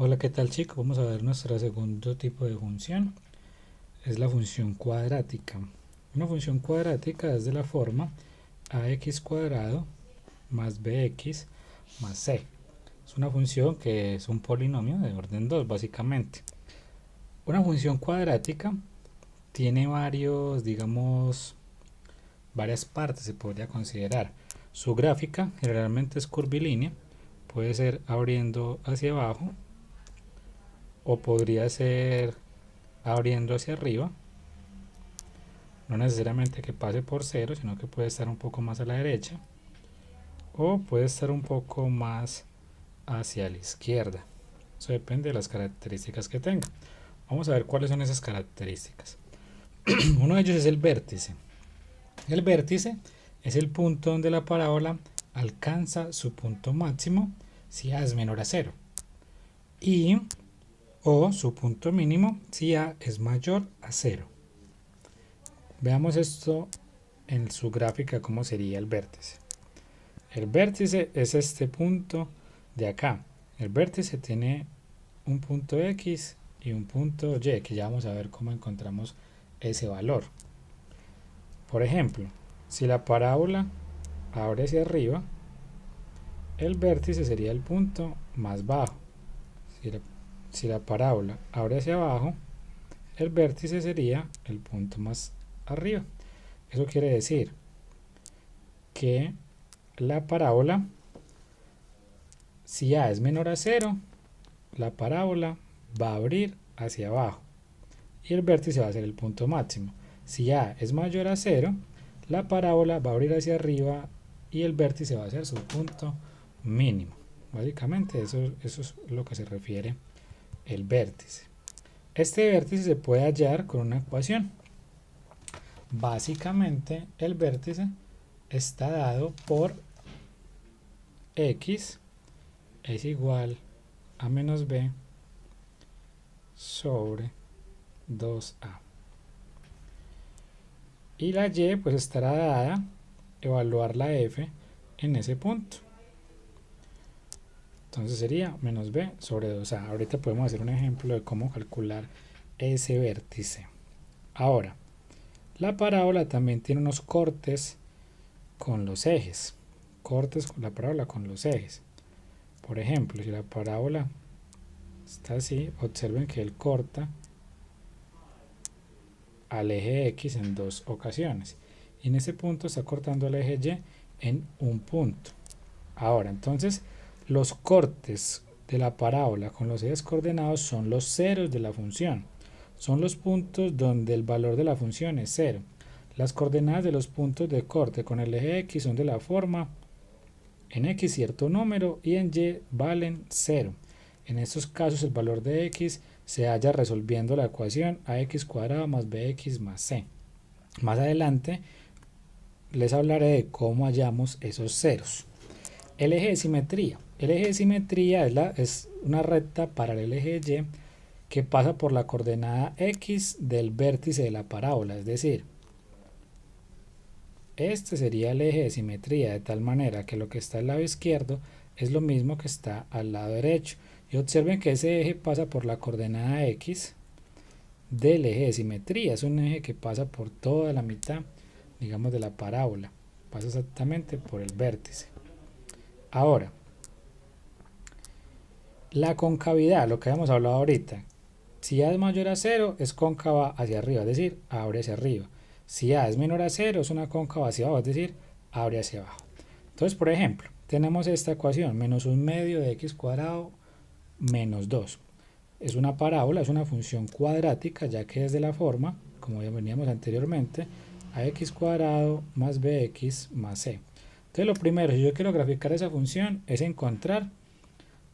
Hola, ¿qué tal chicos? Vamos a ver nuestro segundo tipo de función. Es la función cuadrática. Una función cuadrática es de la forma ax cuadrado más bx más c. Es una función que es un polinomio de orden 2 básicamente. Una función cuadrática tiene varias partes se podría considerar. Su gráfica generalmente es curvilínea, puede ser abriendo hacia abajo o podría ser abriendo hacia arriba, no necesariamente que pase por cero, sino que puede estar un poco más a la derecha o puede estar un poco más hacia la izquierda. Eso depende de las características que tenga. Vamos a ver cuáles son esas características. Uno de ellos es el vértice. El vértice es el punto donde la parábola alcanza su punto máximo si a es menor a cero y o su punto mínimo si a es mayor a cero. Veamos esto en su gráfica cómo sería el vértice. El vértice es este punto de acá. El vértice tiene un punto X y un punto Y, que ya vamos a ver cómo encontramos ese valor. Por ejemplo, si la parábola abre hacia arriba, el vértice sería el punto más bajo. Si la parábola abre hacia abajo, el vértice sería el punto más arriba. Eso quiere decir que la parábola, si a es menor a cero, la parábola va a abrir hacia abajo y el vértice va a ser el punto máximo. Si a es mayor a cero, la parábola va a abrir hacia arriba y el vértice va a ser su punto mínimo. Básicamente eso es lo que se refiere el vértice. Este vértice se puede hallar con una ecuación. Básicamente el vértice está dado por x es igual a menos b sobre 2a. Y la y pues estará dada evaluar la f en ese punto. Entonces sería menos b sobre 2a. Ahorita podemos hacer un ejemplo de cómo calcular ese vértice. Ahora, la parábola también tiene unos cortes con los ejes. Cortes con la parábola con los ejes. Por ejemplo, si la parábola está así, observen que él corta al eje X en dos ocasiones. Y en ese punto está cortando al eje Y en un punto. Ahora, entonces, los cortes de la parábola con los ejes coordenados son los ceros de la función. Son los puntos donde el valor de la función es cero. Las coordenadas de los puntos de corte con el eje X son de la forma en X cierto número y en Y valen 0. En estos casos el valor de X se halla resolviendo la ecuación ax cuadrado más bx más c. Más adelante les hablaré de cómo hallamos esos ceros. El eje de simetría. El eje de simetría es una recta paralela al eje Y que pasa por la coordenada X del vértice de la parábola, es decir, este sería el eje de simetría, de tal manera que lo que está al lado izquierdo es lo mismo que está al lado derecho. Y observen que ese eje pasa por la coordenada X del eje de simetría. Es un eje que pasa por toda la mitad, digamos, de la parábola. Pasa exactamente por el vértice. Ahora, la concavidad, lo que habíamos hablado ahorita. Si A es mayor a 0, es cóncava hacia arriba, es decir, abre hacia arriba. Si A es menor a 0, es una cóncava hacia abajo, es decir, abre hacia abajo. Entonces, por ejemplo, tenemos esta ecuación, menos un medio de x cuadrado menos 2. Es una parábola, es una función cuadrática, ya que es de la forma, como ya veníamos anteriormente, ax cuadrado más bx más c. Entonces, lo primero, si yo quiero graficar esa función, es encontrar,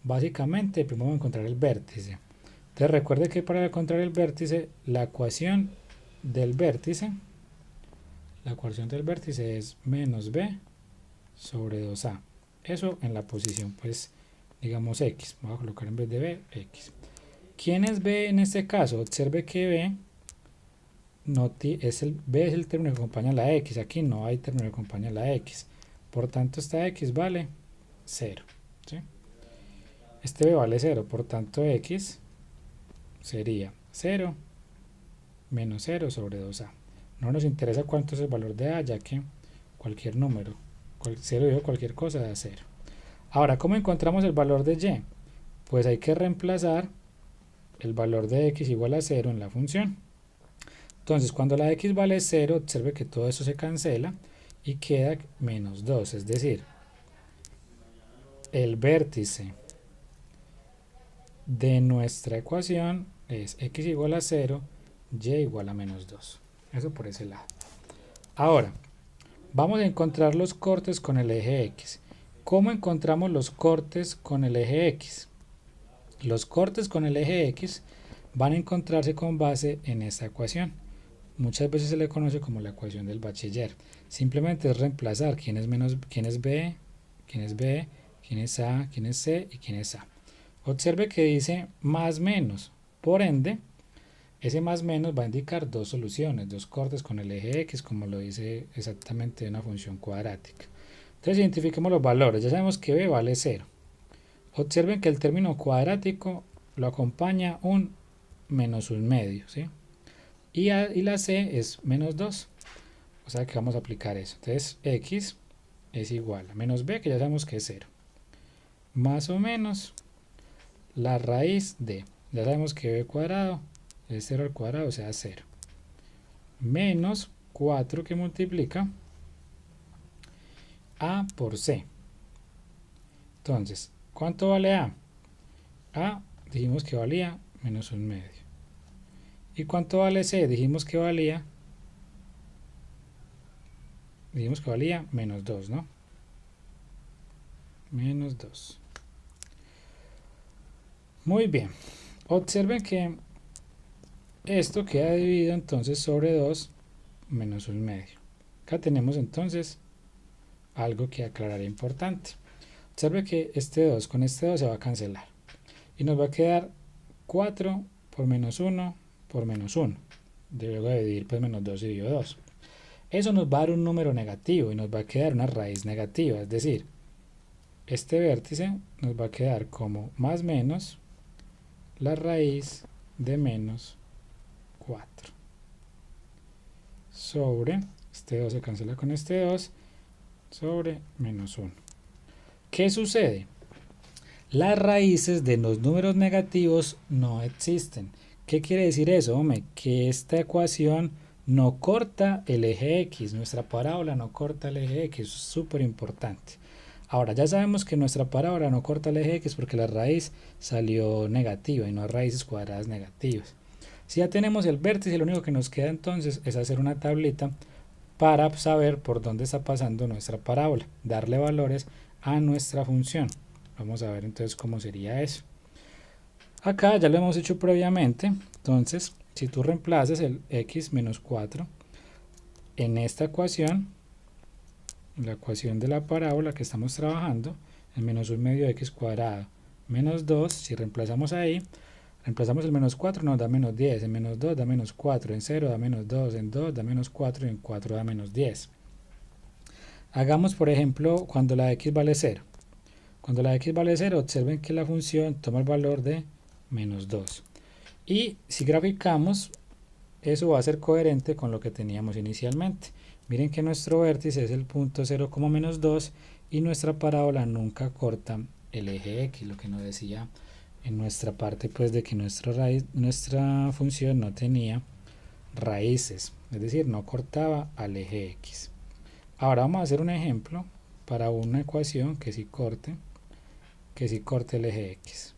básicamente, primero encontrar el vértice. Entonces recuerde que para encontrar el vértice, la ecuación del vértice es menos b sobre 2a. Eso en la posición, pues, digamos x. Voy a colocar en vez de b, x. ¿Quién es b en este caso? Observe que b, b es el término que acompaña a la x. Aquí no hay término que acompaña a la x. Por tanto, esta x vale 0. ¿Sí? Este b vale 0, por tanto x sería 0 menos 0 sobre 2a. No nos interesa cuánto es el valor de a, ya que cualquier número, 0 o cualquier cosa da 0. Ahora, ¿cómo encontramos el valor de y? Pues hay que reemplazar el valor de x igual a 0 en la función. Entonces, cuando la x vale 0, observe que todo eso se cancela y queda menos 2, es decir, el vértice de nuestra ecuación es x igual a 0, y igual a menos 2. Eso por ese lado. Ahora, vamos a encontrar los cortes con el eje x. ¿Cómo encontramos los cortes con el eje x? Los cortes con el eje x van a encontrarse con base en esta ecuación. Muchas veces se le conoce como la ecuación del bachiller. Simplemente es reemplazar quién es b, quién es b, quién es a, quién es c y quién es a. Observe que dice más menos. Por ende, ese más menos va a indicar dos soluciones, dos cortes con el eje x, como lo dice exactamente una función cuadrática. Entonces identifiquemos los valores. Ya sabemos que b vale 0. Observen que el término cuadrático lo acompaña un menos un medio, ¿sí? Y la c es menos 2. O sea que vamos a aplicar eso. Entonces x es igual a menos b, que ya sabemos que es 0. Más o menos la raíz de, ya sabemos que b cuadrado es 0 al cuadrado, o sea 0. Menos 4 que multiplica a por c. Entonces, ¿cuánto vale a? A dijimos que valía menos un medio. ¿Y cuánto vale c? Dijimos que valía menos 2, ¿no? Menos 2. Muy bien. Observen que esto queda dividido entonces sobre 2 menos un medio. Acá tenemos entonces algo que aclarar importante. Observe que este 2 con este 2 se va a cancelar. Y nos va a quedar 4 por menos 1 por menos 1. Luego de dividir, pues menos 2 dividido 2. Eso nos va a dar un número negativo y nos va a quedar una raíz negativa. Es decir, este vértice nos va a quedar como más menos la raíz de menos 4. Sobre, este 2 se cancela con este 2, sobre menos 1. ¿Qué sucede? Las raíces de los números negativos no existen. ¿Qué quiere decir eso? Hombre, que esta ecuación no corta el eje x, nuestra parábola no corta el eje x, eso es súper importante. Ahora ya sabemos que nuestra parábola no corta el eje x porque la raíz salió negativa y no hay raíces cuadradas negativas. Si ya tenemos el vértice, lo único que nos queda entonces es hacer una tablita para saber por dónde está pasando nuestra parábola, darle valores a nuestra función. Vamos a ver entonces cómo sería eso. Acá ya lo hemos hecho previamente, entonces si tú reemplazas el x menos 4 en esta ecuación, la ecuación de la parábola que estamos trabajando, el menos un medio de x cuadrado menos 2, si reemplazamos ahí, reemplazamos el menos 4, nos da menos 10, en menos 2 da menos 4, en 0 da menos 2, en 2 da menos 4 y en 4 da menos 10. Hagamos por ejemplo cuando la x vale 0. Cuando la x vale 0, observen que la función toma el valor de menos 2. Y si graficamos, eso va a ser coherente con lo que teníamos inicialmente. Miren que nuestro vértice es el punto 0, menos 2 y nuestra parábola nunca corta el eje x, lo que nos decía en nuestra parte pues de que nuestra función no tenía raíces, es decir, no cortaba al eje x. Ahora vamos a hacer un ejemplo para una ecuación que sí corte el eje x.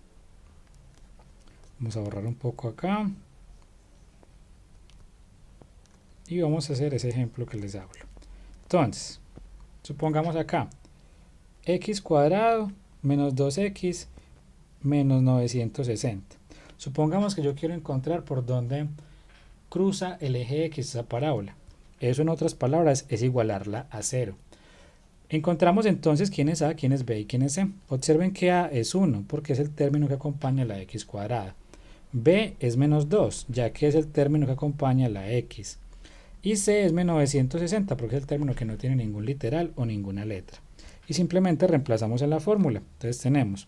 Vamos a borrar un poco acá y vamos a hacer ese ejemplo que les hablo. Entonces, supongamos acá x cuadrado menos 2x menos 960. Supongamos que yo quiero encontrar por dónde cruza el eje x esa parábola. Eso en otras palabras es igualarla a 0. Encontramos entonces quién es a, quién es b y quién es c. Observen que a es 1 porque es el término que acompaña la x cuadrada. B es menos 2 ya que es el término que acompaña la x. Y c es menos 960 porque es el término que no tiene ningún literal o ninguna letra. Y simplemente reemplazamos en la fórmula. Entonces tenemos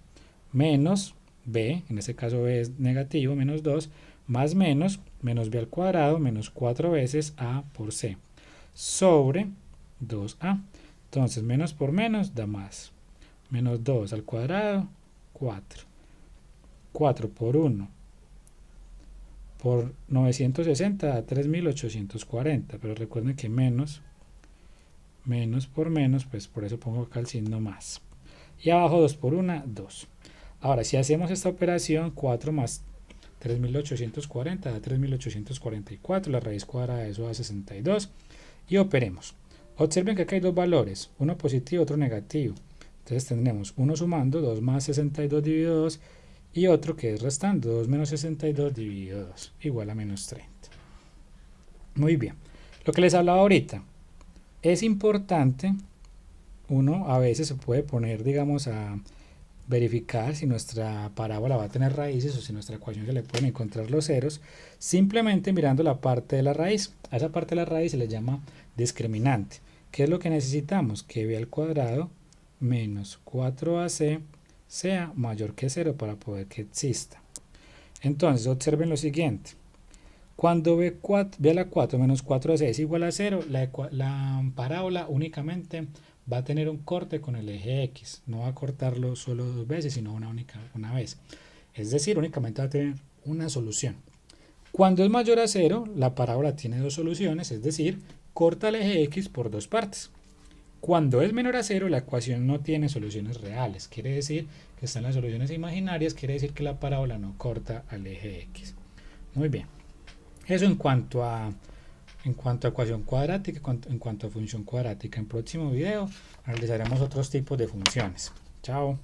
menos b, en este caso b es negativo, menos 2, más menos b al cuadrado, menos 4 veces a por c, sobre 2a. Entonces menos por menos da más. Menos 2 al cuadrado, 4. 4 por 1 por 960 da 3840. Pero recuerden que menos por menos, pues por eso pongo acá el signo más. Y abajo 2 por 1, 2. Ahora, si hacemos esta operación, 4 más 3840 da 3844. La raíz cuadrada de eso da 62. Y operemos. Observen que acá hay dos valores, uno positivo y otro negativo. Entonces tendremos uno sumando 2 más 62 dividido 2 y otro que es restando 2 menos 62 dividido 2 igual a menos 30. Muy bien. Lo que les hablaba ahorita. Es importante, uno a veces se puede poner, digamos, a verificar si nuestra parábola va a tener raíces o si nuestra ecuación se le pueden encontrar los ceros, simplemente mirando la parte de la raíz. A esa parte de la raíz se le llama discriminante. ¿Qué es lo que necesitamos? Que b al cuadrado menos 4ac sea mayor que 0 para poder que exista. Entonces observen lo siguiente. Cuando b a la 4 menos 4ac es igual a 0, la parábola únicamente va a tener un corte con el eje X. No va a cortarlo solo dos veces, sino una vez. Es decir, únicamente va a tener una solución. Cuando es mayor a 0, la parábola tiene dos soluciones, es decir, corta el eje X por dos partes. Cuando es menor a 0, la ecuación no tiene soluciones reales. Quiere decir que están las soluciones imaginarias, quiere decir que la parábola no corta al eje X. Muy bien. Eso en cuanto a ecuación cuadrática, en cuanto a función cuadrática. En próximo video analizaremos otros tipos de funciones. Chao.